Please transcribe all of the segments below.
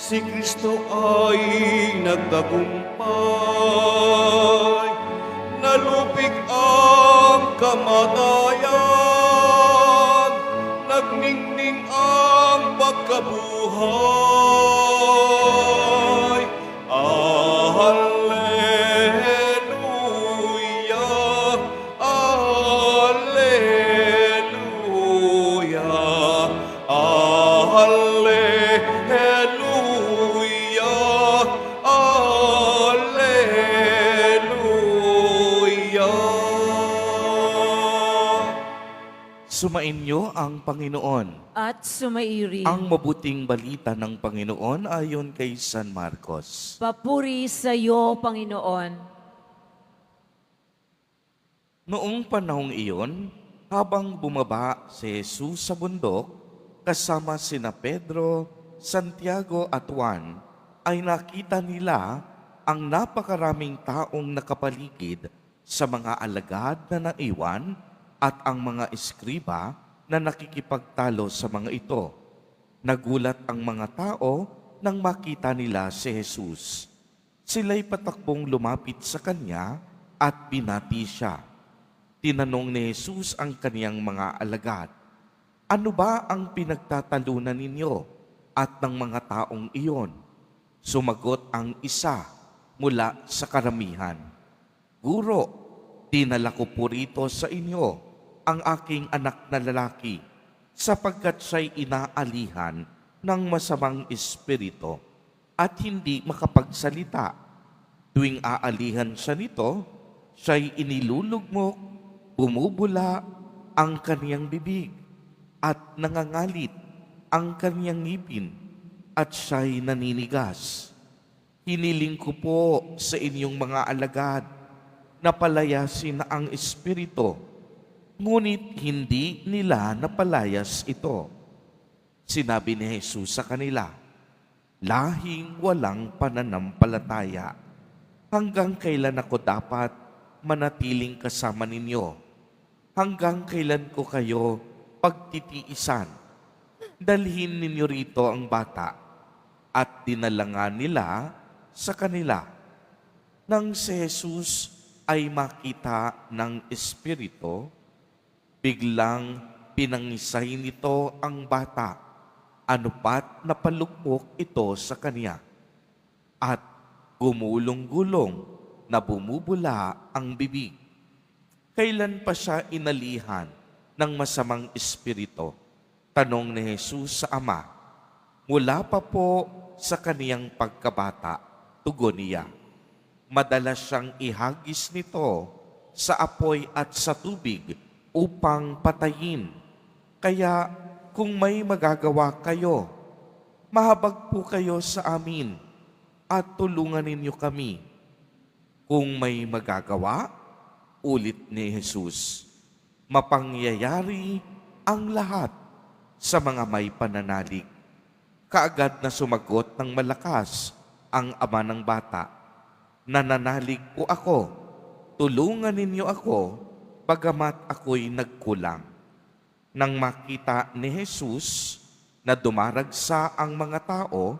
Si Kristo ay nagtagumpay, nalupig ang kamatayan, nagningning ang pagkabuhay. Alleluia, Alleluia, Alleluia, Alleluia. Sumainyo ang Panginoon. At sumairi. Ang mabuting balita ng Panginoon ayon kay San Marcos. Papuri sa iyo, Panginoon. Noong panahong iyon, habang bumaba si Jesus sa bundok, kasama sina Pedro, Santiago at Juan, ay nakita nila ang napakaraming taong nakapaligid sa mga alagad na naiwan at ang mga eskriba na nakikipagtalo sa mga ito. Nagulat ang mga tao nang makita nila si Jesus. Sila'y patakbong lumapit sa kanya at binati siya. Tinanong ni Jesus ang kaniyang mga alagad, "Ano ba ang pinagtatalunan ninyo at ng mga taong iyon?" Sumagot ang isa mula sa karamihan, "Guro, dinala ko po rito sa inyo ang aking anak na lalaki sapagkat siya'y inaalihan ng masamang espiritu at hindi makapagsalita. Tuwing aalihan siya nito, siya'y inilulugmok, bumubula ang kaniyang bibig at nangangalit ang kaniyang ngipin at siya'y naninigas. Hiniling ko po sa inyong mga alagad na palayasin ang espiritu, ngunit hindi nila napalayas ito." Sinabi ni Jesus sa kanila, "Lahing walang pananampalataya. Hanggang kailan ako dapat manatiling kasama ninyo? Hanggang kailan ko kayo pagtitiisan? Dalhin ninyo rito ang bata." At dinala nga nila sa kanila. Nang si Jesus ay makita ng espiritu, biglang pinangisay nito ang bata, anupat napalugmok ito sa kanya, at gumulong-gulong na bumubula ang bibig. Kailan pa siya inalihan ng masamang espiritu? Tanong ni Jesus sa ama. Mula pa po sa kaniyang pagkabata, tugon niya. Madalas siyang ihagis nito sa apoy at sa tubig upang patayin. Kaya kung may magagawa kayo, mahabag po kayo sa amin at tulungan ninyo kami. Kung may magagawa, ulit ni Jesus, mapangyayari ang lahat sa mga may pananalig. Kaagad na sumagot ng malakas ang ama ng bata, "Nananalig po ako, tulungan ninyo ako, bagamat ako'y nagkulang." Nang makita ni Jesus na dumaragsa ang mga tao,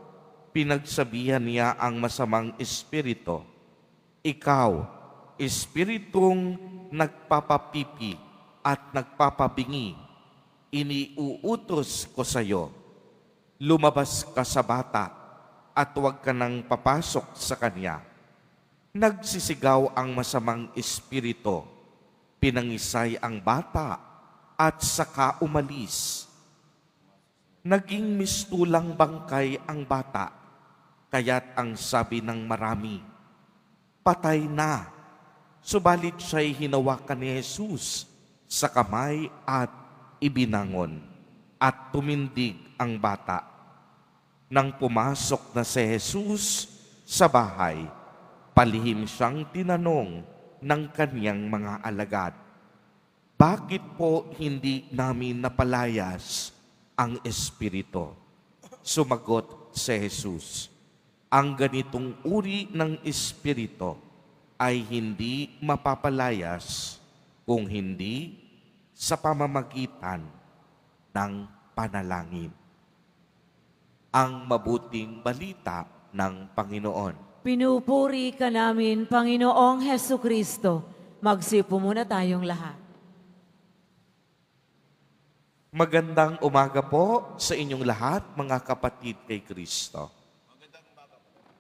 pinagsabihan niya ang masamang espiritu, "Ikaw, espiritong nagpapapipi at nagpapabingi, iniuutos ko sa iyo, lumabas ka sa bata at huwag ka nang papasok sa kanya." Nagsisigaw ang masamang espiritu, pinangisay ang bata at saka umalis. Naging mistulang bangkay ang bata, kaya't ang sabi ng marami, "Patay na." Subalit siya'y hinawakan ni Jesus sa kamay at ibinangon, at tumindig ang bata. Nang pumasok na si Jesus sa bahay, palihim siyang tinanong ng kaniyang mga alagad, "Bakit po hindi namin napalayas ang espiritu?" Sumagot si Jesus, "Ang ganitong uri ng espiritu ay hindi mapapalayas kung hindi sa pamamagitan ng panalangin." ang mabuting balita ng Panginoon. Pinupuri ka namin, Panginoong Heso Kristo. Magsipo muna tayong lahat. Magandang umaga po sa inyong lahat, mga kapatid kay Kristo.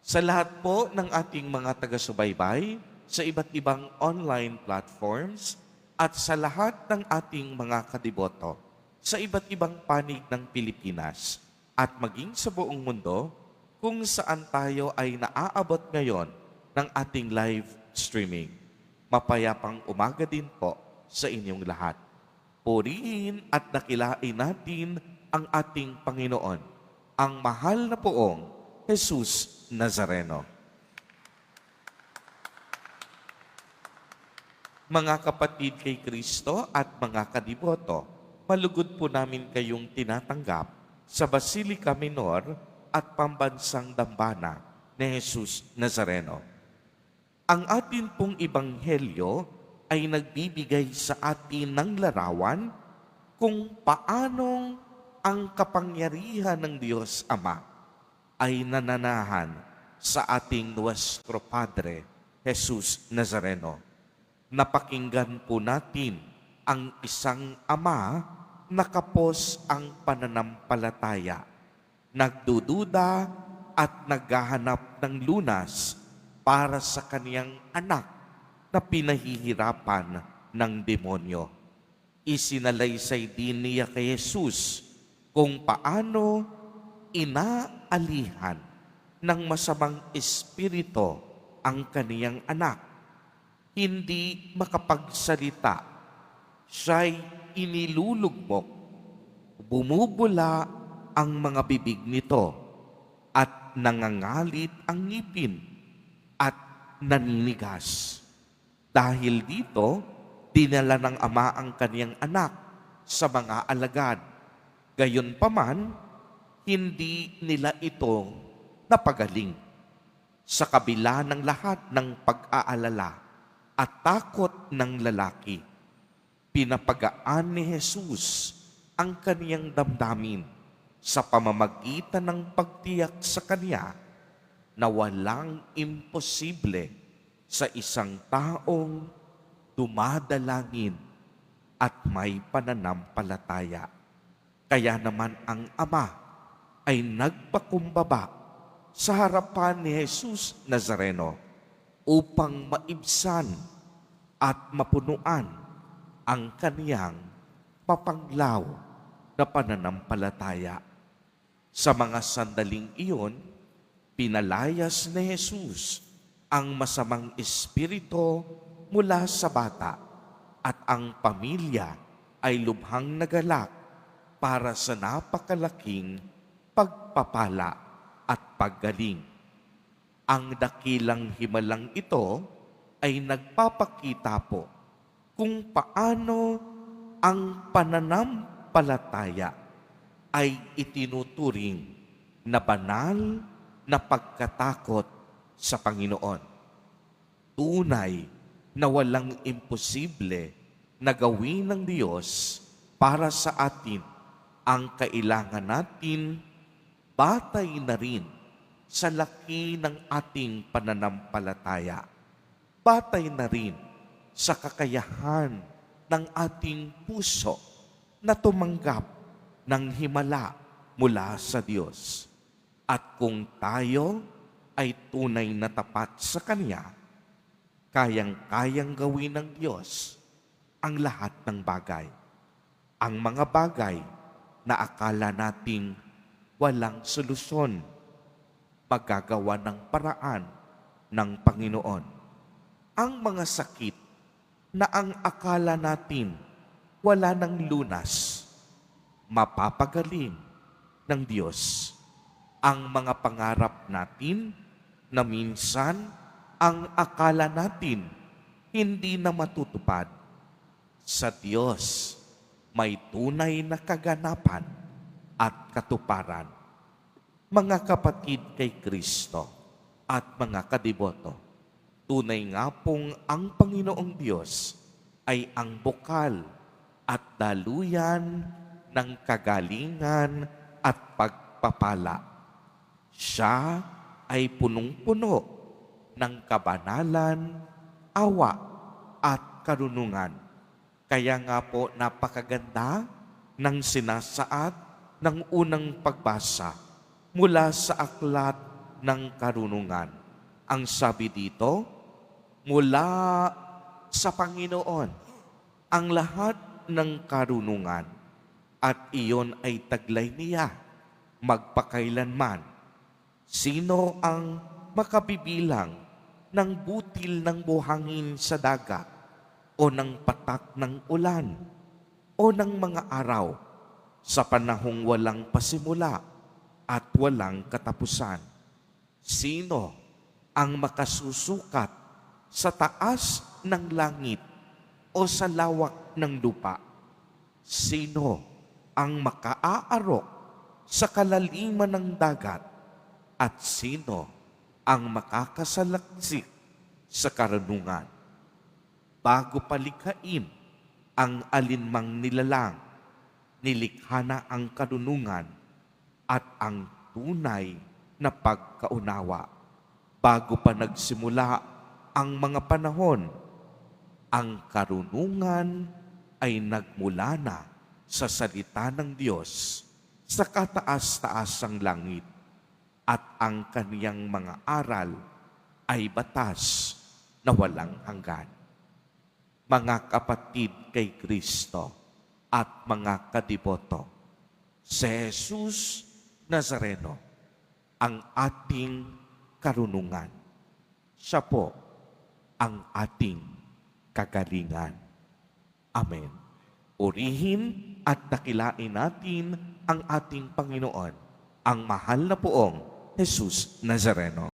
Sa lahat po ng ating mga taga-subaybay sa iba't ibang online platforms at sa lahat ng ating mga kadiboto sa iba't ibang panig ng Pilipinas at maging sa buong mundo kung saan tayo ay naaabot ngayon ng ating live streaming. Mapayapang umaga din po sa inyong lahat. Purihin at dakilain natin ang ating Panginoon, ang mahal na poong Jesus Nazareno. Mga kapatid kay Kristo at mga kadiboto, malugod po namin kayong tinatanggap sa Basilica Minor at Pambansang Dambana ni Jesus Nazareno. Ang atin pong ebanghelyo ay nagbibigay sa atin ng larawan kung paanong ang kapangyarihan ng Diyos Ama ay nananahan sa ating Nuestro Padre, Jesus Nazareno. Napakinggan po natin ang isang ama na kapos ang pananampalataya, nagdududa at naghahanap ng lunas para sa kaniyang anak na pinahihirapan ng demonyo. Isinalaysay din niya kay Jesus kung paano inaalihan ng masamang espiritu ang kaniyang anak. Hindi makapagsalita, siya'y inilulugmok, bumubula ang mga bibig nito at nangangalit ang ngipin at naninigas. Dahil dito, dinala ng ama ang kaniyang anak sa mga alagad. Gayunpaman, hindi nila ito napagaling. Sa kabila ng lahat ng pag-aalala at takot ng lalaki, pinapagaan ni Jesus ang kaniyang damdamin sa pamamagitan ng pagtiyak sa kaniya na walang imposible sa isang taong dumadalangin at may pananampalataya. Kaya naman ang ama ay nagpakumbaba sa harapan ni Jesus Nazareno upang maibsan at mapunuan ang kaniyang papanglaw na pananampalataya. Sa mga sandaling iyon, pinalayas ni Jesus ang masamang espiritu mula sa bata at ang pamilya ay lubhang nagalak para sa napakalaking pagpapala at paggaling. Ang dakilang himalang ito ay nagpapakita po kung paano ang pananampalataya ay itinuturing na banal na pagkatakot sa Panginoon. Tunay na walang imposible na gawin ng Diyos para sa atin. Ang kailangan natin, batay na rin sa laki ng ating pananampalataya. Batay na rin sa kakayahan ng ating puso na tumanggap ng himala mula sa Diyos. At kung tayo ay tunay na tapat sa Kanya, kayang-kayang gawin ng Diyos ang lahat ng bagay. Ang mga bagay na akala nating walang solusyon, magagawa ng paraan ng Panginoon. Ang mga sakit na ang akala natin wala ng lunas, mapapagaling ng Diyos. Ang mga pangarap natin na minsan ang akala natin hindi na matutupad, sa Diyos may tunay na kaganapan at katuparan. Mga kapatid kay Kristo at mga kadiboto, tunay nga pong ang Panginoong Diyos ay ang bukal at daluyan ng kagalingan at pagpapala. Siya ay punong-puno ng kabanalan, awa at karunungan. Kaya nga po napakaganda ng sinasaad ng unang pagbasa mula sa aklat ng karunungan. Ang sabi dito, mula sa Panginoon ang lahat ng karunungan at iyon ay taglay niya magpakailanman. Sino ang makabibilang ng butil ng buhangin sa dagat o ng patak ng ulan o ng mga araw sa panahong walang pasimula at walang katapusan? Sino ang makasusukat sa taas ng langit o sa lawak ng lupa? Sino ang makaaarok sa kalaliman ng dagat? At sino ang makakasalaksik sa karunungan? Bago palikhain ang alinmang nilalang, nilikha na ang karunungan at ang tunay na pagkaunawa. Bago pa nagsimula ang mga panahon, ang karunungan ay nagmula na sa salita ng Diyos sa kataas-taasang langit, at ang kaniyang mga aral ay batas na walang hanggan. Mga kapatid kay Kristo at mga kadiboto, si Jesus Nazareno ang ating karunungan. Siya po ang ating kagalingan. Amen. Purihin at dakilain natin ang ating Panginoon, ang mahal na poong Jesus Nazareno.